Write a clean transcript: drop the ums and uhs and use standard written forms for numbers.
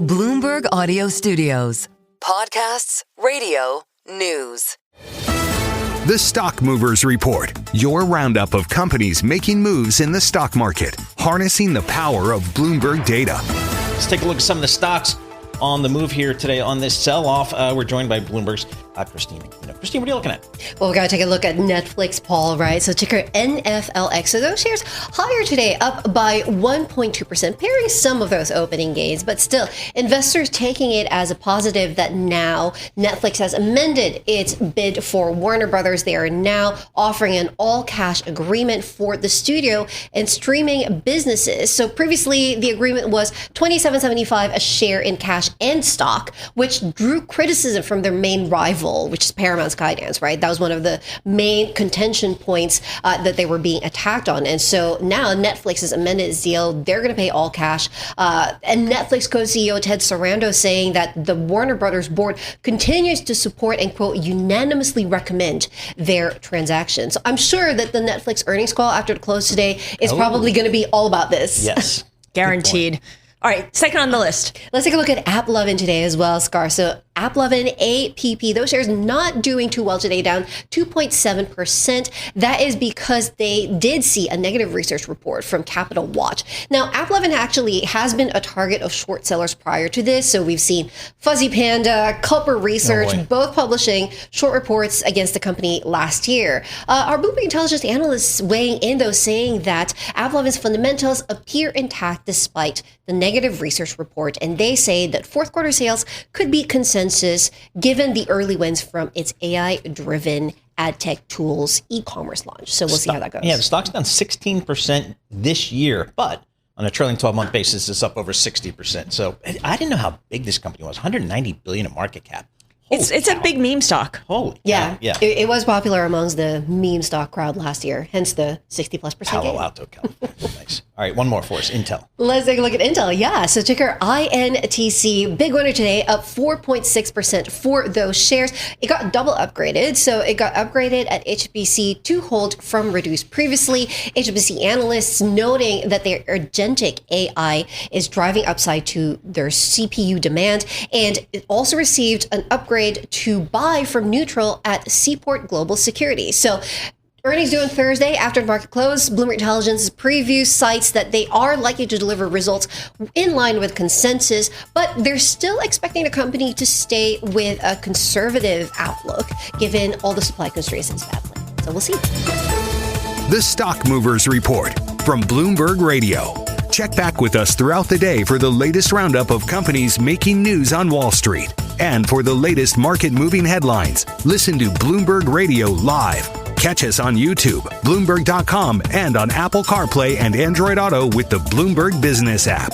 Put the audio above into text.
Bloomberg Audio Studios. Podcasts, radio, news. The Stock Movers Report, your roundup of companies making moves in the stock market, harnessing the power of Bloomberg data. Let's take a look at some of the stocks on the move here today on this sell-off. We're joined by Bloomberg's Christine. Christine, what are you looking at? Well, we're going to take a look at Netflix, Paul, right? So ticker NFLX. So those shares higher today, up by 1.2%, pairing some of those opening gains. But still, investors taking it as a positive that now Netflix has amended its bid for Warner Brothers. They are now offering an all-cash agreement for the studio and streaming businesses. So previously, the agreement was $27.75 a share in cash and stock, which drew criticism from their main rival, which is Paramount's guidance, right? That was one of the main contention points that they were being attacked on. And so now Netflix has amended its deal. They're going to pay all cash. And Netflix co-CEO Ted Sarandos saying that the Warner Brothers board continues to support and, quote, unanimously recommend their transaction. So I'm sure that the Netflix earnings call after the close today is probably going to be all about this. Yes. Guaranteed. All right, second on the list. Let's take a look at Applovin today as well, Scar. So Applovin, APP, those shares not doing too well today, down 2.7%. That is because they did see a negative research report from CapitalWatch. Now, Applovin actually has been a target of short sellers prior to this. So we've seen Fuzzy Panda, Culper Research, both publishing short reports against the company last year. Our Bloomberg intelligence analysts weighing in, though, saying that Applovin's fundamentals appear intact despite the negative research report. And they say that fourth quarter sales could be consensus given the early wins from its AI-driven ad tech tools e-commerce launch. So we'll see how that goes. Yeah, the stock's down 16% this year, but on a trailing 12-month basis, it's up over 60%. So I didn't know how big this company was. 190 billion in market cap. It's a big meme stock. Holy yeah. cow. Yeah. It was popular amongst the meme stock crowd last year, hence the 60+% Palo gain. Alto, California. Nice. All right, one more for us. Intel. Let's take a look at Intel. Yeah, so ticker INTC, big winner today, up 4.6% for those shares. It got double upgraded. So it got upgraded at HSBC to hold from reduced previously. HSBC analysts noting that their agentic AI is driving upside to their CPU demand. And it also received an upgrade to buy from neutral at Seaport Global Security. So earnings due on Thursday after the market close. Bloomberg Intelligence's preview cites that they are likely to deliver results in line with consensus, but they're still expecting the company to stay with a conservative outlook given all the supply constraints it's battling. So we'll see. The Stock Movers Report from Bloomberg Radio. Check back with us throughout the day for the latest roundup of companies making news on Wall Street. And for the latest market-moving headlines, listen to Bloomberg Radio live. Catch us on YouTube, Bloomberg.com, and on Apple CarPlay and Android Auto with the Bloomberg Business app.